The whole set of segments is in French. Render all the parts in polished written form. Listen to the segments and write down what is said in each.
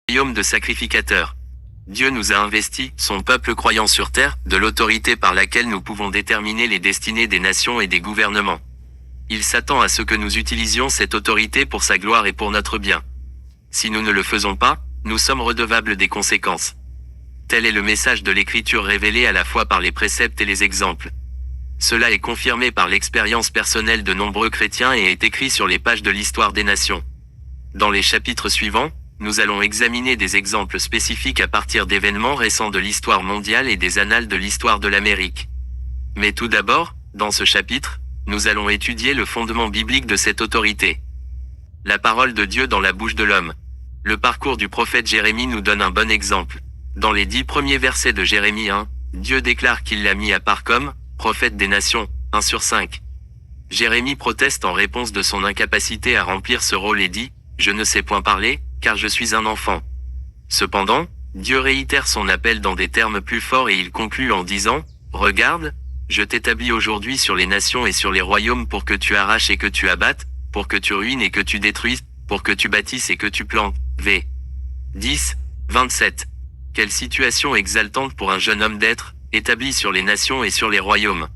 royaume de sacrificateurs. Dieu nous a investi, son peuple croyant sur terre, de l'autorité par laquelle nous pouvons déterminer les destinées des nations et des gouvernements. Il s'attend à ce que nous utilisions cette autorité pour sa gloire et pour notre bien. Si nous ne le faisons pas, nous sommes redevables des conséquences. Tel est le message de l'Écriture révélé à la fois par les préceptes et les exemples. Cela est confirmé par l'expérience personnelle de nombreux chrétiens et est écrit sur les pages de l'histoire des nations. Dans les chapitres suivants, nous allons examiner des exemples spécifiques à partir d'événements récents de l'histoire mondiale et des annales de l'histoire de l'Amérique. Mais tout d'abord, dans ce chapitre, nous allons étudier le fondement biblique de cette autorité. La parole de Dieu dans la bouche de l'homme. Le parcours du prophète Jérémie nous donne un bon exemple. Dans les 10 premiers versets de Jérémie 1, Dieu déclare qu'il l'a mis à part comme prophète des nations, 1 sur 5. Jérémie proteste en réponse de son incapacité à remplir ce rôle et dit « Je ne sais point parler, car je suis un enfant ». Cependant, Dieu réitère son appel dans des termes plus forts et il conclut en disant « Regarde, je t'établis aujourd'hui sur les nations et sur les royaumes pour que tu arraches et que tu abattes, pour que tu ruines et que tu détruises, pour que tu bâtisses et que tu plantes. » V. 10, 27. Quelle situation exaltante pour un jeune homme d'être établi sur les nations et sur les royaumes.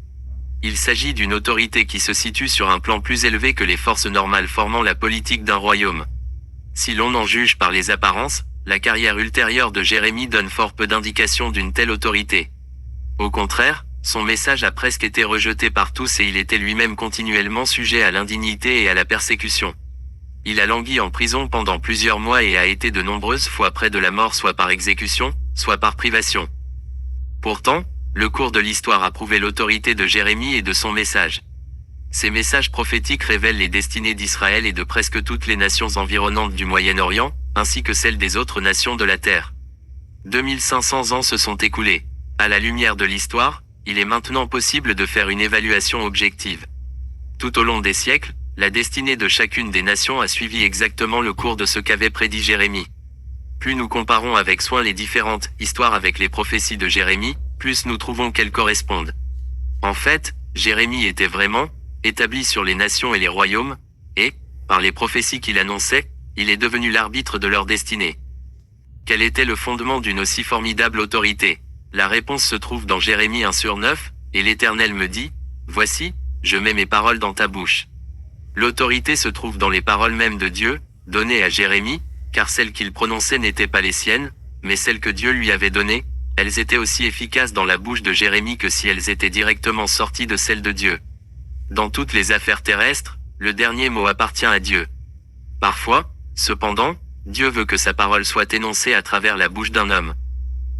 Il s'agit d'une autorité qui se situe sur un plan plus élevé que les forces normales formant la politique d'un royaume. Si l'on en juge par les apparences, la carrière ultérieure de Jérémie donne fort peu d'indications d'une telle autorité. Au contraire, son message a presque été rejeté par tous et il était lui-même continuellement sujet à l'indignité et à la persécution. Il a langui en prison pendant plusieurs mois et a été de nombreuses fois près de la mort soit par exécution, soit par privation. Pourtant, le cours de l'histoire a prouvé l'autorité de Jérémie et de son message. Ces messages prophétiques révèlent les destinées d'Israël et de presque toutes les nations environnantes du Moyen-Orient, ainsi que celles des autres nations de la terre. 2500 ans se sont écoulés. À la lumière de l'histoire, il est maintenant possible de faire une évaluation objective. Tout au long des siècles, la destinée de chacune des nations a suivi exactement le cours de ce qu'avait prédit Jérémie. Plus nous comparons avec soin les différentes histoires avec les prophéties de Jérémie, plus nous trouvons qu'elles correspondent. En fait, Jérémie était vraiment établi sur les nations et les royaumes, et, par les prophéties qu'il annonçait, il est devenu l'arbitre de leur destinée. Quel était le fondement d'une aussi formidable autorité? La réponse se trouve dans Jérémie 1 sur 9, et l'Éternel me dit, « Voici, je mets mes paroles dans ta bouche. » L'autorité se trouve dans les paroles mêmes de Dieu, données à Jérémie, car celles qu'il prononçait n'étaient pas les siennes, mais celles que Dieu lui avait données, elles étaient aussi efficaces dans la bouche de Jérémie que si elles étaient directement sorties de celle de Dieu. Dans toutes les affaires terrestres, le dernier mot appartient à Dieu. Parfois, cependant, Dieu veut que sa parole soit énoncée à travers la bouche d'un homme.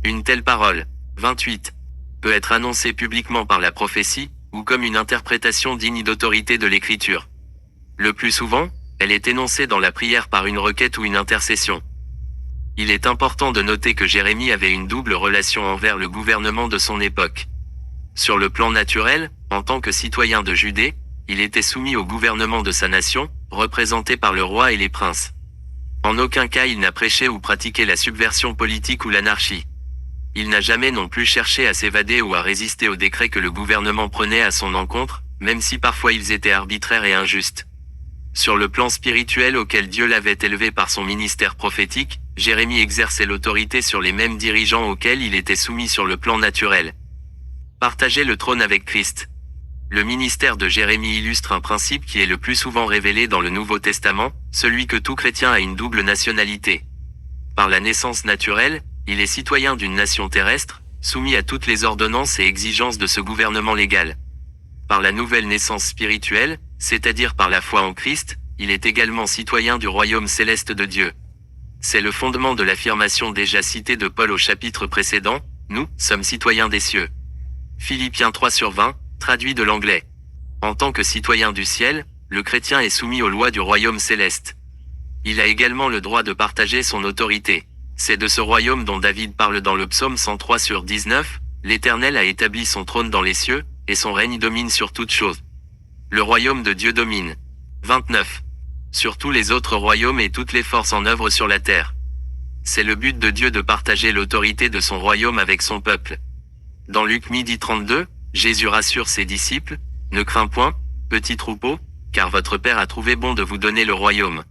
Une telle parole, 28, peut être annoncée publiquement par la prophétie, ou comme une interprétation digne d'autorité de l'Écriture. Le plus souvent, elle est énoncée dans la prière par une requête ou une intercession. Il est important de noter que Jérémie avait une double relation envers le gouvernement de son époque. Sur le plan naturel, en tant que citoyen de Judée, il était soumis au gouvernement de sa nation, représenté par le roi et les princes. En aucun cas il n'a prêché ou pratiqué la subversion politique ou l'anarchie. Il n'a jamais non plus cherché à s'évader ou à résister aux décrets que le gouvernement prenait à son encontre, même si parfois ils étaient arbitraires et injustes. Sur le plan spirituel auquel Dieu l'avait élevé par son ministère prophétique, Jérémie exerçait l'autorité sur les mêmes dirigeants auxquels il était soumis sur le plan naturel. Partager le trône avec Christ. Le ministère de Jérémie illustre un principe qui est le plus souvent révélé dans le Nouveau Testament, celui que tout chrétien a une double nationalité. Par la naissance naturelle, il est citoyen d'une nation terrestre, soumis à toutes les ordonnances et exigences de ce gouvernement légal. Par la nouvelle naissance spirituelle, c'est-à-dire par la foi en Christ, il est également citoyen du royaume céleste de Dieu. C'est le fondement de l'affirmation déjà citée de Paul au chapitre précédent, « Nous sommes citoyens des cieux ». Philippiens 3 sur 20, traduit de l'anglais. En tant que citoyen du ciel, le chrétien est soumis aux lois du royaume céleste. Il a également le droit de partager son autorité. C'est de ce royaume dont David parle dans le psaume 103 sur 19, « L'Éternel a établi son trône dans les cieux, et son règne domine sur toutes choses. » Le royaume de Dieu domine. 29. Sur tous les autres royaumes et toutes les forces en œuvre sur la terre. C'est le but de Dieu de partager l'autorité de son royaume avec son peuple. Dans Luc 12:32, Jésus rassure ses disciples, « Ne crains point, petit troupeau, car votre Père a trouvé bon de vous donner le royaume. »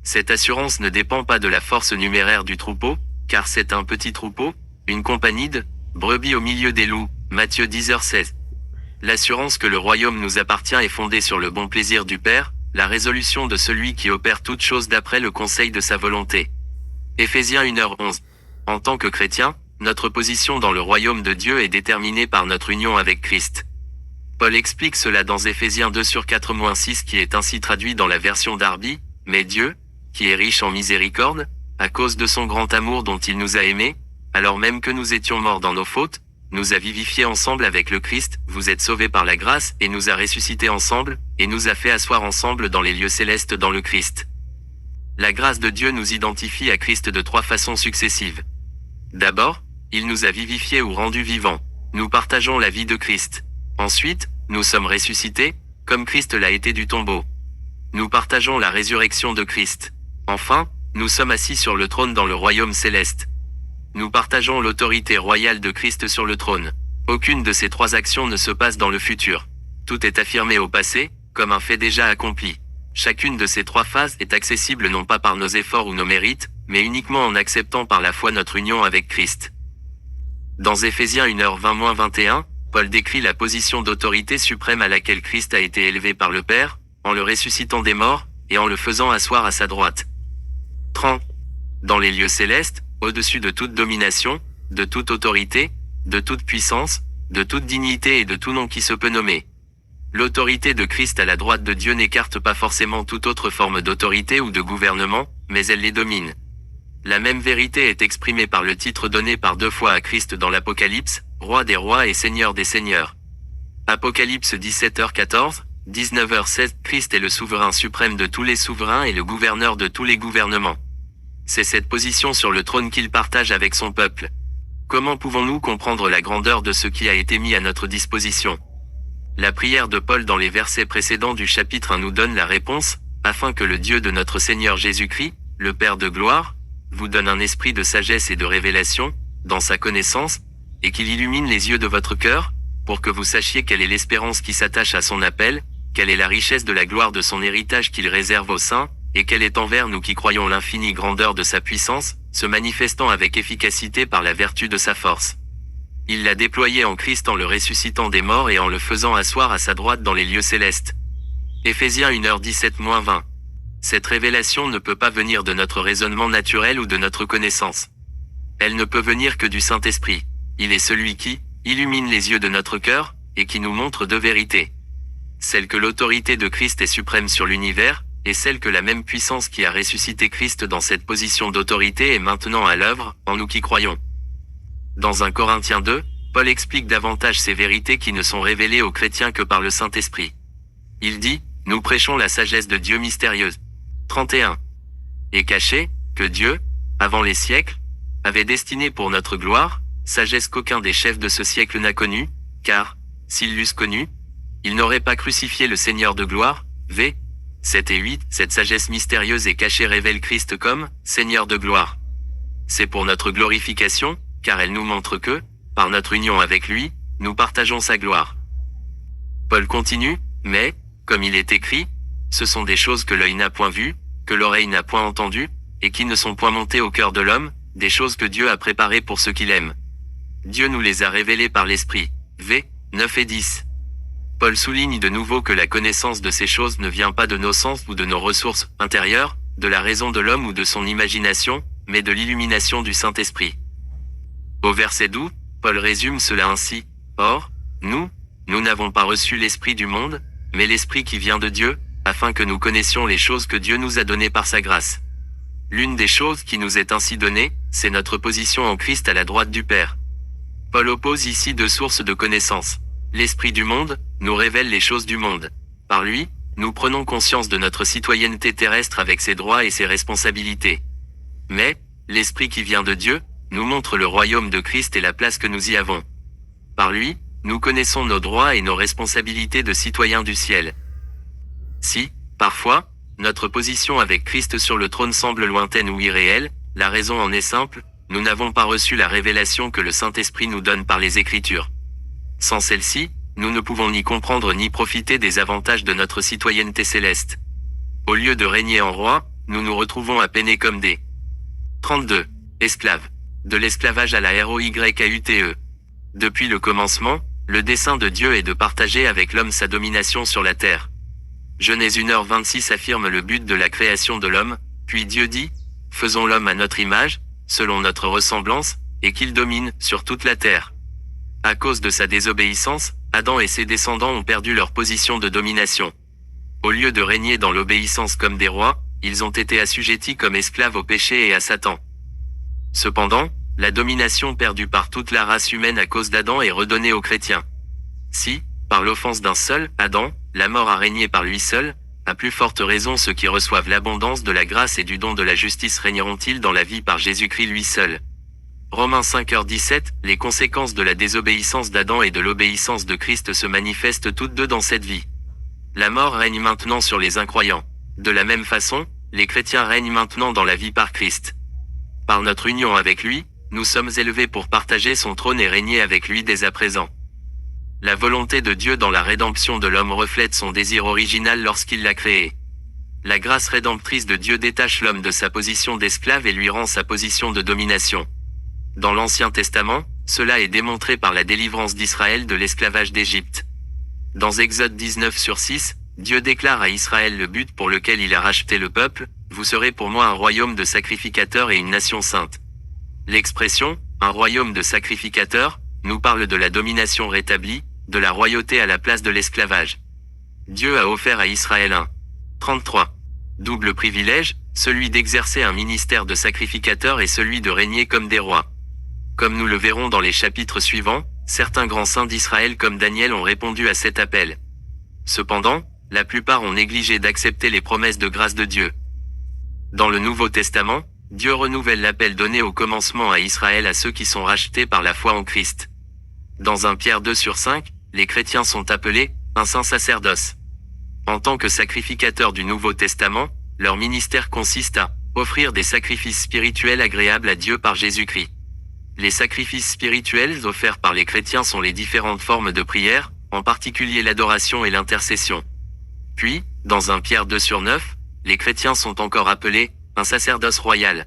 Cette assurance ne dépend pas de la force numéraire du troupeau, car c'est un petit troupeau, une compagnie de brebis au milieu des loups. Matthieu 10h16. L'assurance que le royaume nous appartient est fondée sur le bon plaisir du Père, la résolution de celui qui opère toutes choses d'après le conseil de sa volonté. Éphésiens 1h11. En tant que chrétien, notre position dans le royaume de Dieu est déterminée par notre union avec Christ. Paul explique cela dans Éphésiens 2/4-6 qui est ainsi traduit dans la version Darby, « Mais Dieu, qui est riche en miséricorde, à cause de son grand amour dont il nous a aimés, alors même que nous étions morts dans nos fautes, nous a vivifiés ensemble avec le Christ, vous êtes sauvés par la grâce, et nous a ressuscités ensemble, et nous a fait asseoir ensemble dans les lieux célestes dans le Christ. » La grâce de Dieu nous identifie à Christ de 3 façons successives. D'abord, il nous a vivifiés ou rendus vivants. Nous partageons la vie de Christ. Ensuite, nous sommes ressuscités, comme Christ l'a été du tombeau. Nous partageons la résurrection de Christ. Enfin, nous sommes assis sur le trône dans le royaume céleste. Nous partageons l'autorité royale de Christ sur le trône. Aucune de ces 3 actions ne se passe dans le futur. Tout est affirmé au passé, comme un fait déjà accompli. Chacune de ces 3 phases est accessible non pas par nos efforts ou nos mérites, mais uniquement en acceptant par la foi notre union avec Christ. Dans Éphésiens 1h20-21, Paul décrit la position d'autorité suprême à laquelle Christ a été élevé par le Père, en le ressuscitant des morts, et en le faisant asseoir à sa droite. 30. Dans les lieux célestes, au-dessus de toute domination, de toute autorité, de toute puissance, de toute dignité et de tout nom qui se peut nommer. L'autorité de Christ à la droite de Dieu n'écarte pas forcément toute autre forme d'autorité ou de gouvernement, mais elle les domine. La même vérité est exprimée par le titre donné par 2 fois à Christ dans l'Apocalypse, Roi des rois et Seigneur des seigneurs. Apocalypse 17h14, 19h16, Christ est le souverain suprême de tous les souverains et le gouverneur de tous les gouvernements. C'est cette position sur le trône qu'il partage avec son peuple. Comment pouvons-nous comprendre la grandeur de ce qui a été mis à notre disposition ? La prière de Paul dans les versets précédents du chapitre 1 nous donne la réponse, afin que le Dieu de notre Seigneur Jésus-Christ, le Père de gloire, vous donne un esprit de sagesse et de révélation, dans sa connaissance, et qu'il illumine les yeux de votre cœur, pour que vous sachiez quelle est l'espérance qui s'attache à son appel, quelle est la richesse de la gloire de son héritage qu'il réserve aux saints, et quelle est envers nous qui croyons l'infinie grandeur de sa puissance, se manifestant avec efficacité par la vertu de sa force. Il l'a déployé en Christ en le ressuscitant des morts et en le faisant asseoir à sa droite dans les lieux célestes. Éphésiens 1h17-20. Cette révélation ne peut pas venir de notre raisonnement naturel ou de notre connaissance. Elle ne peut venir que du Saint-Esprit. Il est celui qui illumine les yeux de notre cœur, et qui nous montre 2 vérités. Celle que l'autorité de Christ est suprême sur l'univers, et celle que la même puissance qui a ressuscité Christ dans cette position d'autorité est maintenant à l'œuvre, en nous qui croyons. Dans 1 Corinthiens 2, Paul explique davantage ces vérités qui ne sont révélées aux chrétiens que par le Saint-Esprit. Il dit, « Nous prêchons la sagesse de Dieu mystérieuse. » 31. Et cachée, que Dieu, avant les siècles, avait destinée pour notre gloire, sagesse qu'aucun des chefs de ce siècle n'a connue, car, s'ils l'eussent connue, ils n'auraient pas crucifié le Seigneur de gloire. V. 7 et 8, cette sagesse mystérieuse et cachée révèle Christ comme Seigneur de gloire. C'est pour notre glorification, car elle nous montre que, par notre union avec lui, nous partageons sa gloire. Paul continue, mais, comme il est écrit, ce sont des choses que l'œil n'a point vues, que l'oreille n'a point entendues, et qui ne sont point montées au cœur de l'homme, des choses que Dieu a préparées pour ceux qui l'aiment. Dieu nous les a révélées par l'Esprit. V. 9 et 10. Paul souligne de nouveau que la connaissance de ces choses ne vient pas de nos sens ou de nos ressources intérieures, de la raison de l'homme ou de son imagination, mais de l'illumination du Saint-Esprit. Au verset 12, Paul résume cela ainsi, « Or, nous n'avons pas reçu l'esprit du monde, mais l'esprit qui vient de Dieu, afin que nous connaissions les choses que Dieu nous a données par sa grâce. » L'une des choses qui nous est ainsi donnée, c'est notre position en Christ à la droite du Père. Paul oppose ici 2 sources de connaissance. L'esprit du monde nous révèle les choses du monde. Par lui, nous prenons conscience de notre citoyenneté terrestre avec ses droits et ses responsabilités. Mais, l'esprit qui vient de Dieu, nous montre le royaume de Christ et la place que nous y avons. Par lui, nous connaissons nos droits et nos responsabilités de citoyens du ciel. Si, parfois, notre position avec Christ sur le trône semble lointaine ou irréelle, la raison en est simple, nous n'avons pas reçu la révélation que le Saint-Esprit nous donne par les Écritures. Sans celle-ci, nous ne pouvons ni comprendre ni profiter des avantages de notre citoyenneté céleste. Au lieu de régner en roi, nous nous retrouvons à peiner comme des 32 esclaves. De l'esclavage à la ROYAUTE. Depuis le commencement, le dessein de Dieu est de partager avec l'homme sa domination sur la terre. Genèse 1h26 affirme le but de la création de l'homme, puis Dieu dit, « Faisons l'homme à notre image, selon notre ressemblance, et qu'il domine sur toute la terre. » À cause de sa désobéissance, Adam et ses descendants ont perdu leur position de domination. Au lieu de régner dans l'obéissance comme des rois, ils ont été assujettis comme esclaves au péché et à Satan. Cependant, la domination perdue par toute la race humaine à cause d'Adam est redonnée aux chrétiens. Si, par l'offense d'un seul, Adam, la mort a régné par lui seul, à plus forte raison ceux qui reçoivent l'abondance de la grâce et du don de la justice régneront-ils dans la vie par Jésus-Christ lui seul. Romains 5h17, les conséquences de la désobéissance d'Adam et de l'obéissance de Christ se manifestent toutes deux dans cette vie. La mort règne maintenant sur les incroyants. De la même façon, les chrétiens règnent maintenant dans la vie par Christ. Par notre union avec lui, nous sommes élevés pour partager son trône et régner avec lui dès à présent. La volonté de Dieu dans la rédemption de l'homme reflète son désir original lorsqu'il l'a créé. La grâce rédemptrice de Dieu détache l'homme de sa position d'esclave et lui rend sa position de domination. Dans l'Ancien Testament, cela est démontré par la délivrance d'Israël de l'esclavage d'Égypte. Dans Exode 19/6, Dieu déclare à Israël le but pour lequel il a racheté le peuple, « Vous serez pour moi un royaume de sacrificateurs et une nation sainte ». L'expression « un royaume de sacrificateurs » nous parle de la domination rétablie, de la royauté à la place de l'esclavage. Dieu a offert à Israël un 33. Double privilège, celui d'exercer un ministère de sacrificateur et celui de régner comme des rois. Comme nous le verrons dans les chapitres suivants, certains grands saints d'Israël comme Daniel ont répondu à cet appel. Cependant, la plupart ont négligé d'accepter les promesses de grâce de Dieu. Dans le Nouveau Testament, Dieu renouvelle l'appel donné au commencement à Israël à ceux qui sont rachetés par la foi en Christ. Dans 1 Pierre 2/5, les chrétiens sont appelés « un saint sacerdoce ». En tant que sacrificateurs du Nouveau Testament, leur ministère consiste à offrir des sacrifices spirituels agréables à Dieu par Jésus-Christ. Les sacrifices spirituels offerts par les chrétiens sont les différentes formes de prière, en particulier l'adoration et l'intercession. Puis, dans 1 Pierre 2/9, les chrétiens sont encore appelés « un sacerdoce royal ».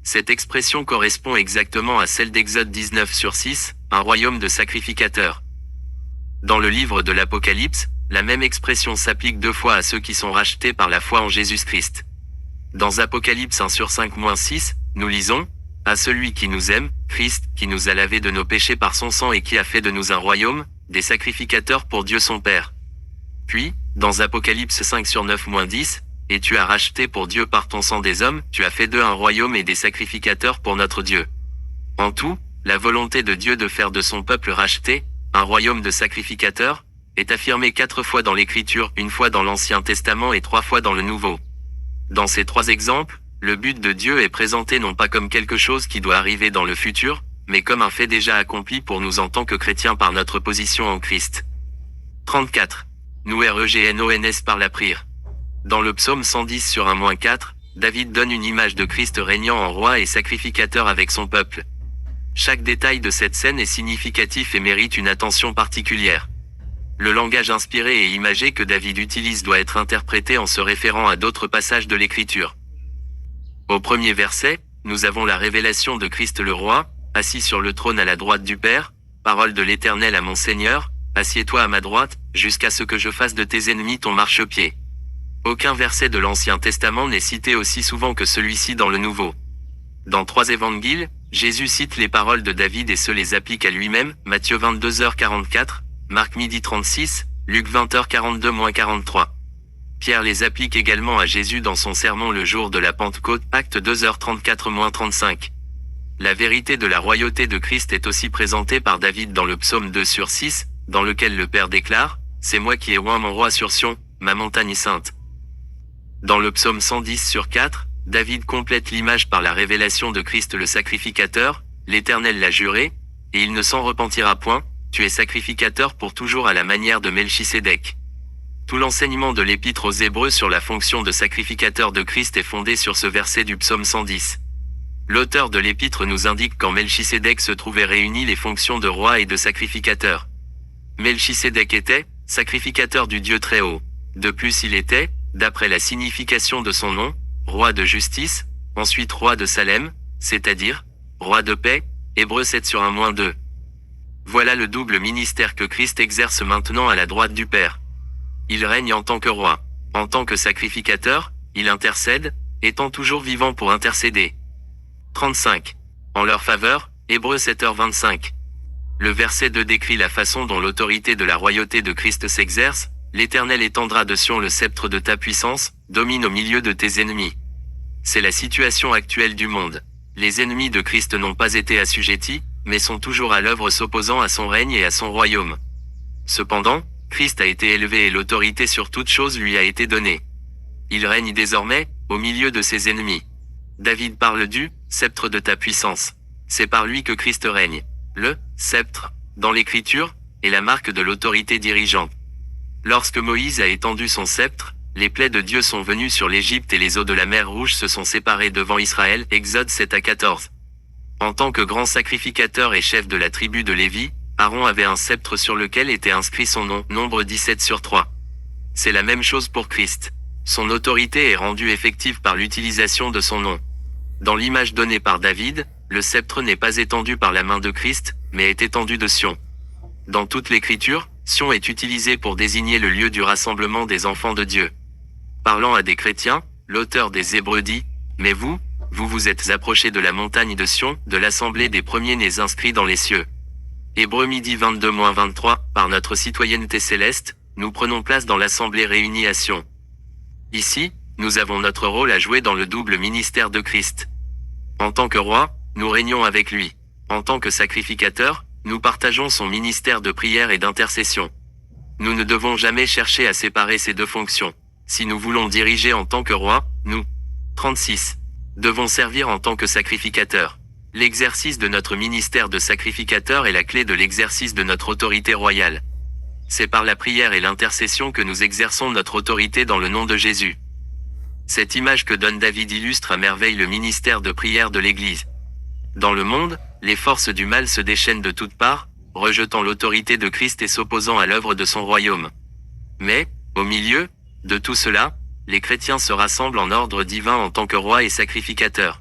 Cette expression correspond exactement à celle d'Exode 19/6, un royaume de sacrificateurs. Dans le livre de l'Apocalypse, la même expression s'applique 2 fois à ceux qui sont rachetés par la foi en Jésus-Christ. Dans Apocalypse 1/5-6, nous lisons « À celui qui nous aime, Christ, qui nous a lavés de nos péchés par son sang et qui a fait de nous un royaume, des sacrificateurs pour Dieu son Père. » Puis, dans Apocalypse 5/9-10, « Et tu as racheté pour Dieu par ton sang des hommes, tu as fait d'eux un royaume et des sacrificateurs pour notre Dieu. » En tout, la volonté de Dieu de faire de son peuple racheté, un royaume de sacrificateurs, est affirmée 4 fois dans l'Écriture, 1 fois dans l'Ancien Testament et 3 fois dans le Nouveau. Dans ces 3 exemples, le but de Dieu est présenté non pas comme quelque chose qui doit arriver dans le futur, mais comme un fait déjà accompli pour nous en tant que chrétiens par notre position en Christ. 34. Nous REGNONS par la prière. Dans le psaume 110/1-4, David donne une image de Christ régnant en roi et sacrificateur avec son peuple. Chaque détail de cette scène est significatif et mérite une attention particulière. Le langage inspiré et imagé que David utilise doit être interprété en se référant à d'autres passages de l'Écriture. Au premier verset, nous avons la révélation de Christ le roi, assis sur le trône à la droite du Père, parole de l'Éternel à mon Seigneur, assieds-toi à ma droite, jusqu'à ce que je fasse de tes ennemis ton marchepied. Aucun verset de l'Ancien Testament n'est cité aussi souvent que celui-ci dans le Nouveau. Dans 3 évangiles, Jésus cite les paroles de David et se les applique à lui-même, Matthieu 22h44, Marc 12h36, Luc 20h42-43. Pierre les applique également à Jésus dans son sermon le jour de la Pentecôte, Acte 2h34-35. La vérité de la royauté de Christ est aussi présentée par David dans le psaume 2/6, dans lequel le Père déclare « C'est moi qui ai oint mon roi sur Sion, ma montagne sainte ». Dans le psaume 110/4, David complète l'image par la révélation de Christ le sacrificateur, l'Éternel l'a juré, et il ne s'en repentira point, tu es sacrificateur pour toujours à la manière de Melchisédek. Tout l'enseignement de l'Épître aux Hébreux sur la fonction de sacrificateur de Christ est fondé sur ce verset du psaume 110. L'auteur de l'Épître nous indique qu'en Melchisédek se trouvaient réunies les fonctions de roi et de sacrificateur. Melchisédek était sacrificateur du Dieu très haut. De plus il était, d'après la signification de son nom, roi de justice, ensuite roi de Salem, c'est-à-dire, roi de paix, Hébreux 7/1-2. Voilà le double ministère que Christ exerce maintenant à la droite du Père. Il règne en tant que roi. En tant que sacrificateur, il intercède, étant toujours vivant pour intercéder. 35. En leur faveur, Hébreux 7h25. Le verset 2 décrit la façon dont l'autorité de la royauté de Christ s'exerce. L'Éternel étendra de Sion le sceptre de ta puissance, domine au milieu de tes ennemis. C'est la situation actuelle du monde. Les ennemis de Christ n'ont pas été assujettis, mais sont toujours à l'œuvre s'opposant à son règne et à son royaume. Cependant, Christ a été élevé et l'autorité sur toute chose lui a été donnée. Il règne désormais, au milieu de ses ennemis. David parle du sceptre de ta puissance. C'est par lui que Christ règne. Le sceptre, dans l'Écriture, est la marque de l'autorité dirigeante. Lorsque Moïse a étendu son sceptre, les plaies de Dieu sont venues sur l'Égypte et les eaux de la mer Rouge se sont séparées devant Israël. Exode 7-14. En tant que grand sacrificateur et chef de la tribu de Lévi, Aaron avait un sceptre sur lequel était inscrit son nom, Nombre 17/3. C'est la même chose pour Christ. Son autorité est rendue effective par l'utilisation de son nom. Dans l'image donnée par David, le sceptre n'est pas étendu par la main de Christ, mais est étendu de Sion. Dans toute l'Écriture, Sion est utilisé pour désigner le lieu du rassemblement des enfants de Dieu. Parlant à des chrétiens, l'auteur des Hébreux dit, « Mais vous vous êtes approchés de la montagne de Sion, de l'assemblée des premiers-nés inscrits dans les cieux. » Hébreux 12-22-23, par notre citoyenneté céleste, nous prenons place dans l'assemblée réunie à Sion. Ici, nous avons notre rôle à jouer dans le double ministère de Christ. En tant que roi, nous régnons avec lui. En tant que sacrificateur, nous partageons son ministère de prière et d'intercession. Nous ne devons jamais chercher à séparer ces deux fonctions. Si nous voulons diriger en tant que roi, nous, 36, devons servir en tant que sacrificateur. L'exercice de notre ministère de sacrificateur est la clé de l'exercice de notre autorité royale. C'est par la prière et l'intercession que nous exerçons notre autorité dans le nom de Jésus. Cette image que donne David illustre à merveille le ministère de prière de l'Église. Dans le monde, les forces du mal se déchaînent de toutes parts, rejetant l'autorité de Christ et s'opposant à l'œuvre de son royaume. Mais, au milieu de tout cela, les chrétiens se rassemblent en ordre divin en tant que rois et sacrificateurs.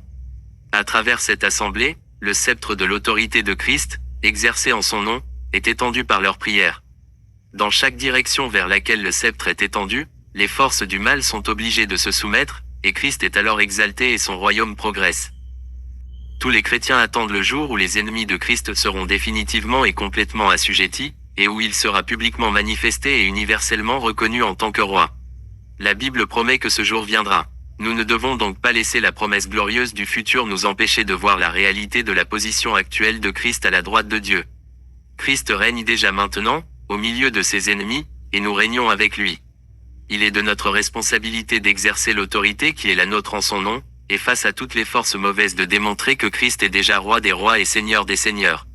À travers cette assemblée, le sceptre de l'autorité de Christ, exercé en son nom, est étendu par leur prière. Dans chaque direction vers laquelle le sceptre est étendu, les forces du mal sont obligées de se soumettre, et Christ est alors exalté et son royaume progresse. Tous les chrétiens attendent le jour où les ennemis de Christ seront définitivement et complètement assujettis, et où il sera publiquement manifesté et universellement reconnu en tant que roi. La Bible promet que ce jour viendra. Nous ne devons donc pas laisser la promesse glorieuse du futur nous empêcher de voir la réalité de la position actuelle de Christ à la droite de Dieu. Christ règne déjà maintenant, au milieu de ses ennemis, et nous régnons avec lui. Il est de notre responsabilité d'exercer l'autorité qui est la nôtre en son nom, et face à toutes les forces mauvaises de démontrer que Christ est déjà roi des rois et seigneur des seigneurs.